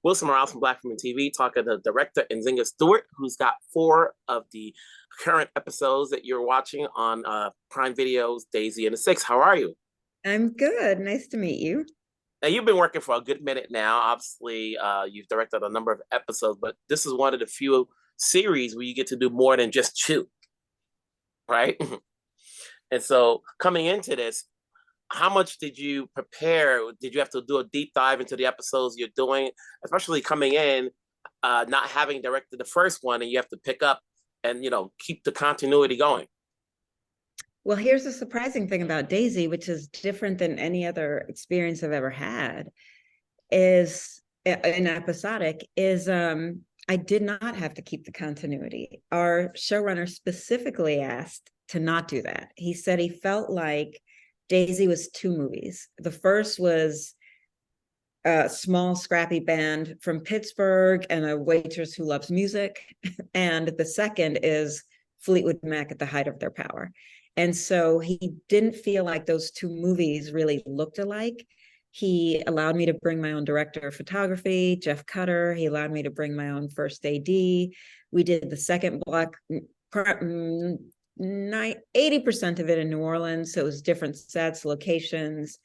Wilson Morales from Black Women TV, talking to director Nzingha Stewart, who's got 4 of the current episodes that you're watching on Prime Video's Daisy and the Six. How are you? I'm good. Nice to meet you. Now, you've been working for a good minute now. Obviously, you've directed a number of episodes, but this is one of the few series where you get to do more than just chew, right? And so coming into this, how much did you prepare? Did you have to do a deep dive into the episodes you're doing, especially coming in, not having directed the first one, and you have to pick up and keep the continuity going? Well, here's the surprising thing about Daisy, which is different than any other experience I've ever had, is in episodic, is I did not have to keep the continuity. Our showrunner specifically asked to not do that. He said he felt like Daisy was 2 movies. The first was a small, scrappy band from Pittsburgh and a waitress who loves music. And the second is Fleetwood Mac at the height of their power. And so he didn't feel like those 2 movies really looked alike. He allowed me to bring my own director of photography, Jeff Cutter. He allowed me to bring my own first AD. We did the second block, 80% of it in New Orleans. So it was different sets, locations.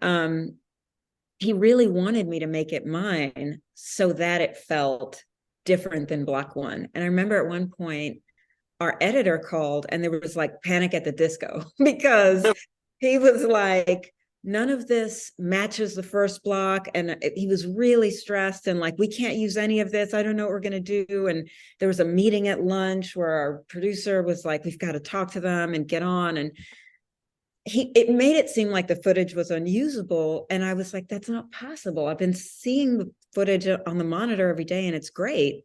He really wanted me to make it mine so that it felt different than block 1. And I remember at one point, our editor called and there was like Panic at the Disco because he was like, none of this matches the first block. And he was really stressed and like, we can't use any of this. I don't know what we're going to do. And there was a meeting at lunch where our producer was like, we've got to talk to them and get on. And it made it seem like the footage was unusable. And I was like, that's not possible. I've been seeing the footage on the monitor every day and it's great.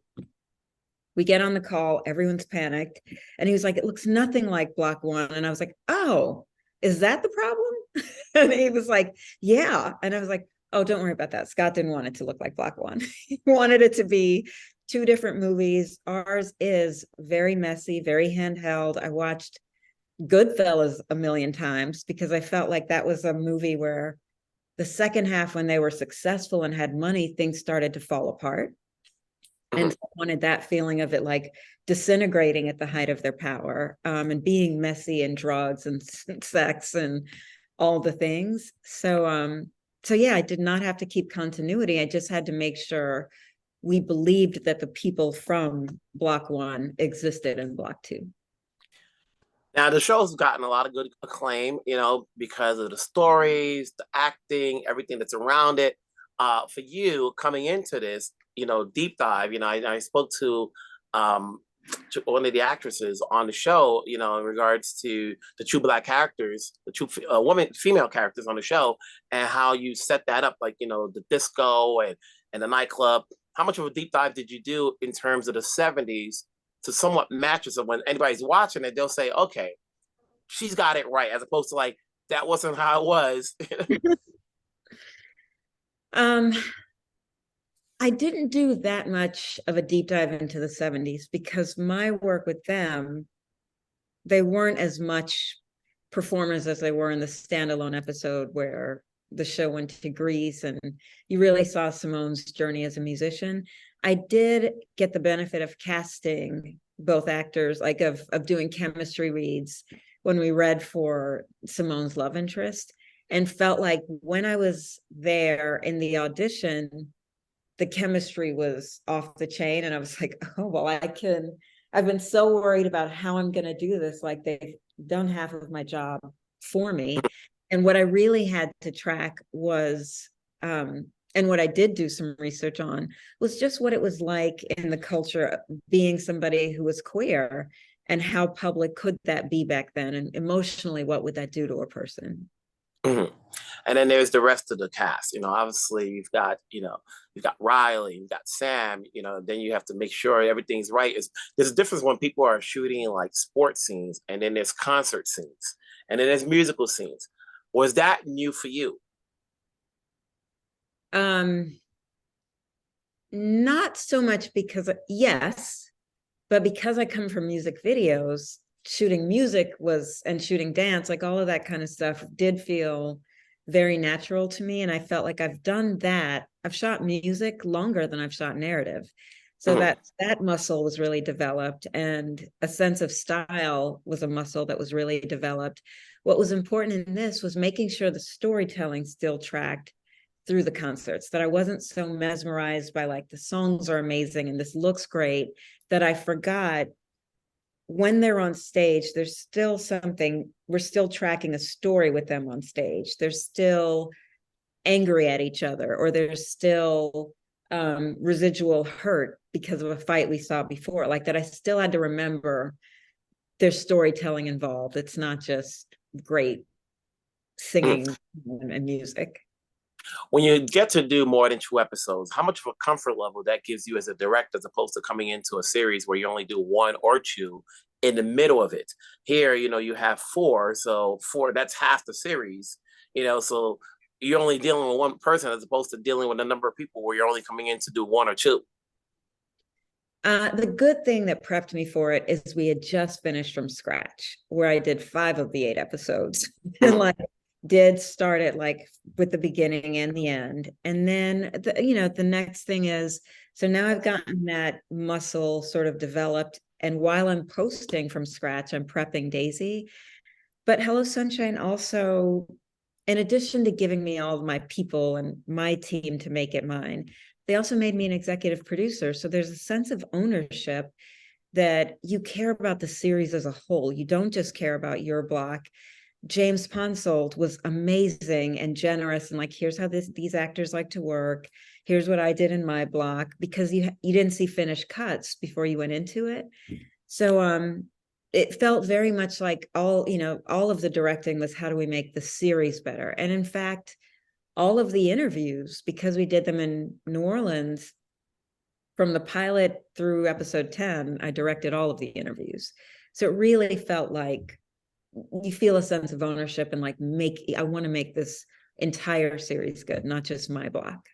We get on the call, everyone's panicked. And he was like, it looks nothing like block 1. And I was like, oh, is that the problem? And he was like, yeah. And I was like, oh, don't worry about that. Scott didn't want it to look like block 1. He wanted it to be 2 different movies. Ours is very messy, very handheld. I watched Goodfellas a million times because I felt like that was a movie where the second half, when they were successful and had money, things started to fall apart. And so I wanted that feeling of it like disintegrating at the height of their power, and being messy and drugs and sex and all the things. So yeah, I did not have to keep continuity. I just had to make sure we believed that the people from block 1 existed in block 2. Now, the show's gotten a lot of good acclaim, because of the stories, the acting, everything that's around it. For you coming into this, deep dive, I spoke to one of the actresses on the show, in regards to the 2 Black characters, the 2 female characters on the show, and how you set that up, like, the disco and the nightclub. How much of a deep dive did you do in terms of the 70s to somewhat match it? So when anybody's watching it, they'll say, okay, she's got it right, as opposed to like, that wasn't how it was. I didn't do that much of a deep dive into the 70s because my work with them, they weren't as much performers as they were in the standalone episode where the show went to Greece and you really saw Simone's journey as a musician. I did get the benefit of casting both actors, like of doing chemistry reads when we read for Simone's love interest, and felt like when I was there in the audition, the chemistry was off the chain. And I was like, oh, well, I've been so worried about how I'm going to do this. Like they've done half of my job for me. And what I really had to track was, and what I did do some research on was just what it was like in the culture of being somebody who was queer and how public could that be back then? And emotionally, what would that do to a person? Mm-hmm. And then there's the rest of the cast. Obviously you've got Riley, you've got Sam. Then you have to make sure everything's right. There's a difference when people are shooting like sports scenes, and then there's concert scenes, and then there's musical scenes. Was that new for you? Not so much because yes, but because I come from music videos, shooting music was and shooting dance, like all of that kind of stuff did feel very natural to me. And I felt like I've done that. I've shot music longer than I've shot narrative. So Mhm. that muscle was really developed, and a sense of style was a muscle that was really developed. What was important in this was making sure the storytelling still tracked through the concerts, that I wasn't so mesmerized by like the songs are amazing and this looks great that I forgot when they're on stage, there's still something, we're still tracking a story with them on stage. They're still angry at each other, or there's still residual hurt because of a fight we saw before. Like that, I still had to remember there's storytelling involved. It's not just great Mhm. singing and music. When you get to do more than 2 episodes, how much of a comfort level that gives you as a director, as opposed to coming into a series where you only do 1 or 2 in the middle of it? Here, you have 4, so 4, that's half the series, so you're only dealing with one person as opposed to dealing with a number of people where you're only coming in to do 1 or 2. The good thing that prepped me for it is we had just finished from scratch, where I did 5 of the 8 episodes, and like did start it like with the beginning and the end. And then the next thing is, so now I've gotten that muscle sort of developed. And while I'm posting from scratch, I'm prepping Daisy. But Hello Sunshine also, in addition to giving me all of my people and my team to make it mine, they also made me an executive producer. So there's a sense of ownership that you care about the series as a whole. You don't just care about your block. James Ponsoldt was amazing and generous, and like, here's how these actors like to work. Here's what I did in my block, because you didn't see finished cuts before you went into it. So it felt very much like all of the directing was, how do we make the series better? And in fact, all of the interviews, because we did them in New Orleans, from the pilot through episode 10, I directed all of the interviews. So it really felt like you feel a sense of ownership, and like, I want to make this entire series good, not just my block.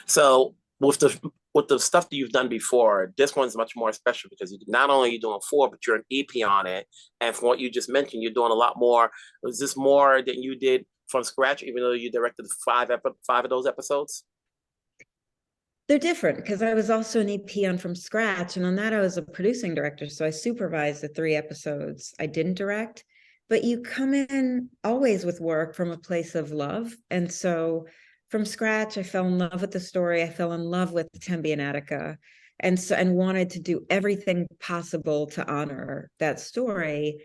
So with the stuff that you've done before, this one's much more special because not only are you doing 4, but you're an EP on it. And from what you just mentioned, you're doing a lot more. Was this more than you did from scratch, even though you directed 5 of those episodes? They're different because I was also an EP on from scratch, and on that I was a producing director, so I supervised the 3 episodes I didn't direct. But you come in always with work from a place of love, and so from scratch I fell in love with the story. I fell in love with Tembi and Attica, and wanted to do everything possible to honor that story.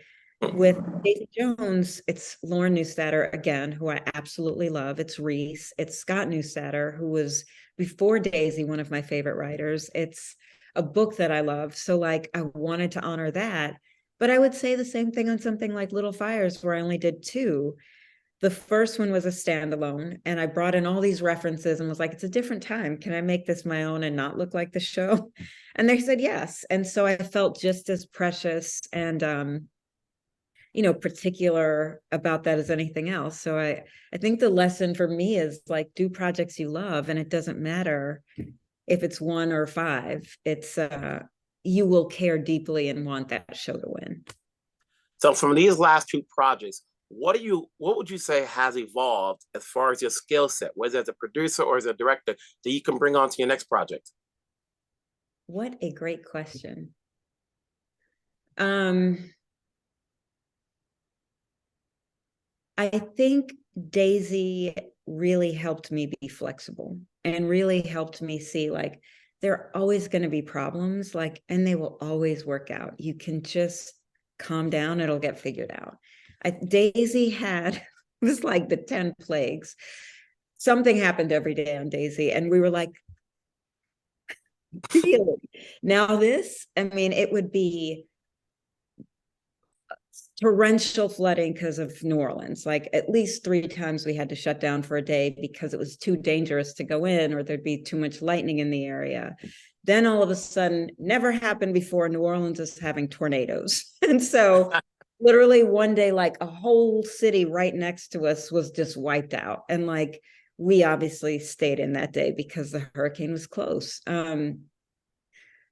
With Daisy Jones, it's Lauren Neustadter again, who I absolutely love. It's Reyes. It's Scott Neustadter, who was before Daisy one of my favorite writers. It's a book that I love. So like, I wanted to honor that. But I would say the same thing on something like Little Fires, where I only did 2. The first one was a standalone, and I brought in all these references and was like, it's a different time. Can I make this my own and not look like the show? And they said yes. And so I felt just as precious and particular about that as anything else. So I think the lesson for me is like, do projects you love, and it doesn't matter if it's 1 or 5. It's you will care deeply and want that show to win. So from these last 2 projects, what would you say has evolved as far as your skill set, whether as a producer or as a director, that you can bring on to your next project? What a great question. I think Daisy really helped me be flexible, and really helped me see like, there are always going to be problems, like, and they will always work out. You can just calm down, it'll get figured out. Daisy had it was like the 10 plagues. Something happened every day on Daisy, and we were like, really? Now this, I mean, it would be torrential flooding because of New Orleans. Like at least 3 times we had to shut down for a day because it was too dangerous to go in, or there'd be too much lightning in the area. Then all of a sudden, never happened before, New Orleans is having tornadoes. And so literally one day, like a whole city right next to us was just wiped out. And like, we obviously stayed in that day because the hurricane was close. There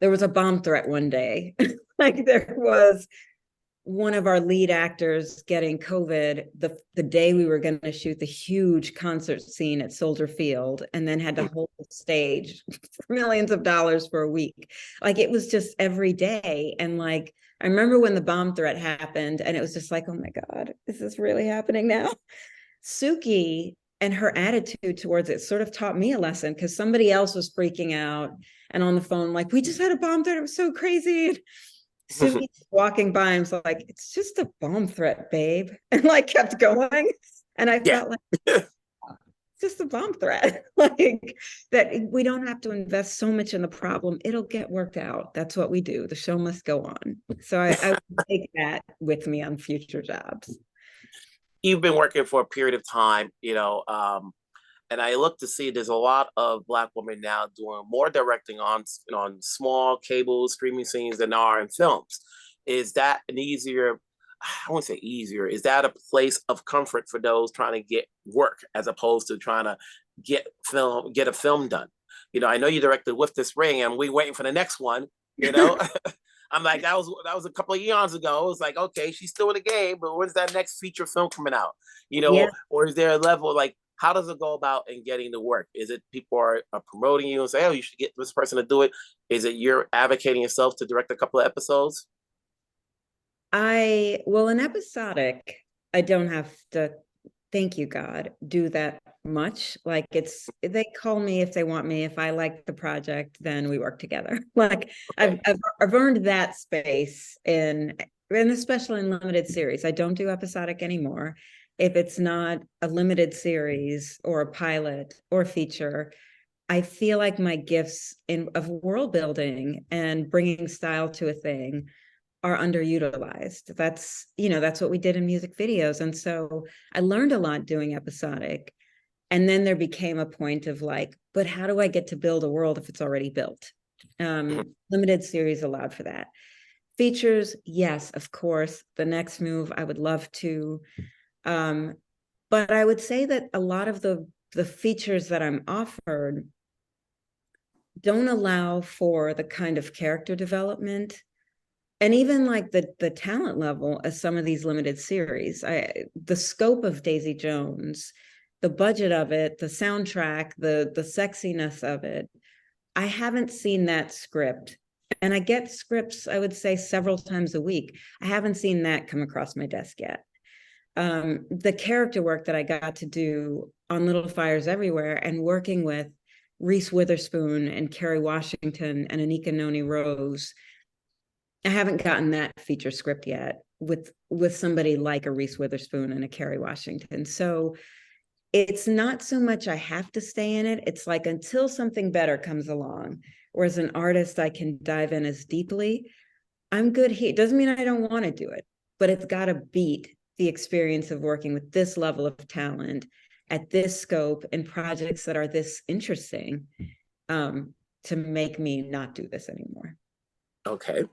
was a bomb threat one day. Like there was one of our lead actors getting COVID the day we were going to shoot the huge concert scene at Soldier Field, and then had to hold the stage for millions of dollars for a week. Like, it was just every day. And like, I remember when the bomb threat happened, and it was just like, oh my God, is this really happening now? Suki and her attitude towards it sort of taught me a lesson, because somebody else was freaking out and on the phone, like, we just had a bomb threat. It was so crazy. Suki walking by and was like, it's just a bomb threat, babe. And like kept going. And I Yeah. felt like, it's just a bomb threat. Like, that we don't have to invest so much in the problem. It'll get worked out. That's what we do. The show must go on. So I would take that with me on future jobs. You've been working for a period of time, and I look to see there's a lot of Black women now doing more directing on small cable streaming scenes than there are in films. Is that an easier? I won't say easier. Is that a place of comfort for those trying to get work as opposed to trying to get a film done? I know you directed With This Ring, and we waiting for the next one. I'm like, that was a couple of eons ago. It was like, okay, she's still in the game, but when's that next feature film coming out? Yeah. Or is there a level like, how does it go about in getting the work? Is it people are promoting you and say, oh, you should get this person to do it? Is it you're advocating yourself to direct a couple of episodes? Well, in episodic, I don't have to, thank you, God, do that much. Like, they call me if they want me. If I like the project, then we work together. Like, Okay. I've earned that space and especially in limited series. I don't do episodic anymore. If it's not a limited series or a pilot or a feature, I feel like my gifts of world building and bringing style to a thing are underutilized. That's what we did in music videos. And so I learned a lot doing episodic. And then there became a point of like, but how do I get to build a world if it's already built? Limited series allowed for that. Features, yes, of course. The next move, I would love to. But I would say that a lot of the features that I'm offered don't allow for the kind of character development and even like the talent level as some of these limited series. The scope of Daisy Jones, the budget of it, the soundtrack, the sexiness of it, I haven't seen that script. And I get scripts, I would say, several times a week. I haven't seen that come across my desk yet. The character work that I got to do on Little Fires Everywhere and working with Reese Witherspoon and Kerry Washington and Anika Noni Rose, I haven't gotten that feature script yet with somebody like a Reese Witherspoon and a Kerry Washington. So it's not so much I have to stay in it. It's like until something better comes along, or as an artist, I can dive in as deeply. I'm good here. It doesn't mean I don't want to do it, but it's got to beat the experience of working with this level of talent at this scope in projects that are this interesting to make me not do this anymore. Okay.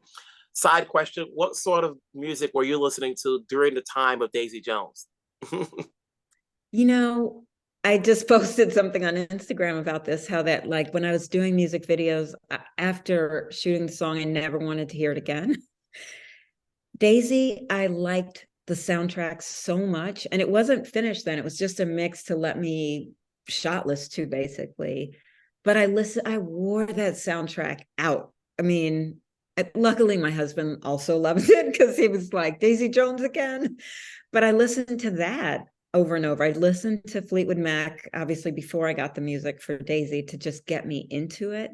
Side question: what sort of music were you listening to during the time of Daisy Jones? I just posted something on Instagram about this, how that like when I was doing music videos after shooting the song, I never wanted to hear it again. Daisy, I liked the soundtrack so much, and it wasn't finished then. It was just a mix to let me shot list to, basically. But I wore that soundtrack out. I mean, luckily my husband also loves it because he was like, Daisy Jones again. But I listened to that over and over. I listened to Fleetwood Mac, obviously, before I got the music for Daisy to just get me into it.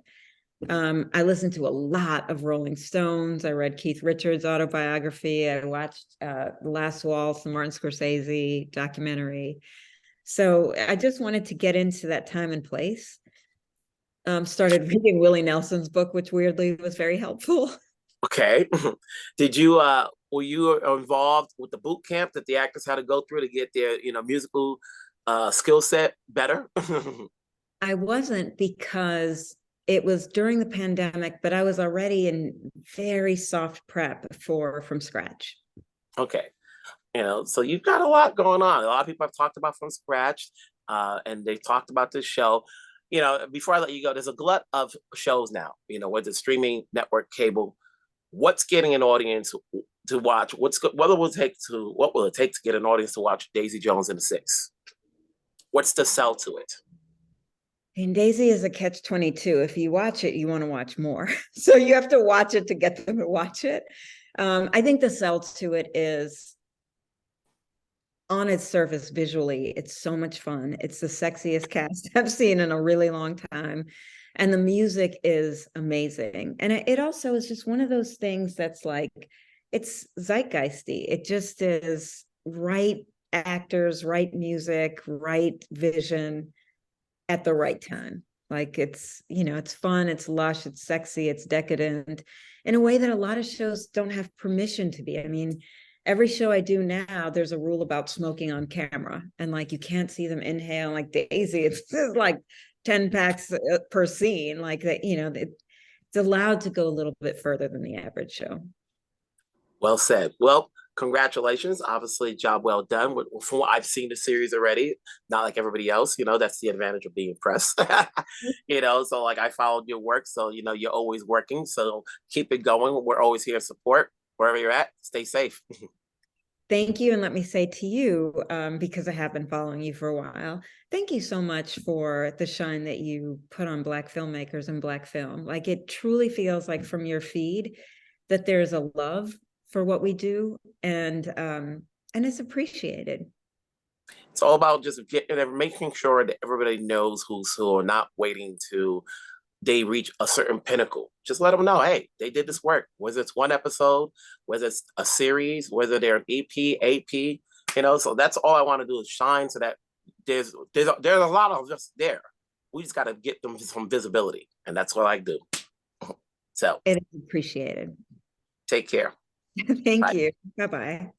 I listened to a lot of Rolling Stones. I read Keith Richards' autobiography. I watched The Last Waltz, the Martin Scorsese documentary. So I just wanted to get into that time and place. Started reading Willie Nelson's book, which weirdly was very helpful. Okay. Were you involved with the boot camp that the actors had to go through to get their, musical skill set better? I wasn't, because it was during the pandemic, but I was already in very soft prep for From Scratch. Okay. So you've got a lot going on. A lot of people have talked about From Scratch, and they've talked about this show. Before I let you go, there's a glut of shows now, whether it's streaming, network, cable. What's getting an audience? to watch? What will it take to get an audience to watch Daisy Jones and the Six? What's the sell to it? And Daisy is a catch-22. If you watch it, you want to watch more. So you have to watch it to get them to watch it. I think the sell to it is, on its surface, visually, it's so much fun. It's the sexiest cast I've seen in a really long time. And the music is amazing. And it also is just one of those things that's like, it's zeitgeisty. It just is right actors, right music, right vision at the right time. Like it's, it's fun, it's lush, it's sexy, it's decadent in a way that a lot of shows don't have permission to be. I mean, every show I do now, there's a rule about smoking on camera, and like you can't see them inhale. Like Daisy, it's like 10 packs per scene. Like that, it's allowed to go a little bit further than the average show. Well said. Well, congratulations. Obviously, job well done. From what I've seen the series already, not like everybody else, that's the advantage of being press. So like I followed your work. So, you're always working. So keep it going. We're always here to support wherever you're at. Stay safe. Thank you. And let me say to you, because I have been following you for a while, thank you so much for the shine that you put on Black filmmakers and Black film. Like it truly feels like from your feed that there's a love for what we do, and it's appreciated. It's all about just making sure that everybody knows who's who, and not waiting to they reach a certain pinnacle. Just let them know, hey, they did this work. Whether it's one episode, whether it's a series, whether they're an EP, AP, So that's all I want to do is shine, so that there's a lot of us there. We just got to get them some visibility, and that's what I do. So it is appreciated. take care. Thank Bye. you. Bye-bye.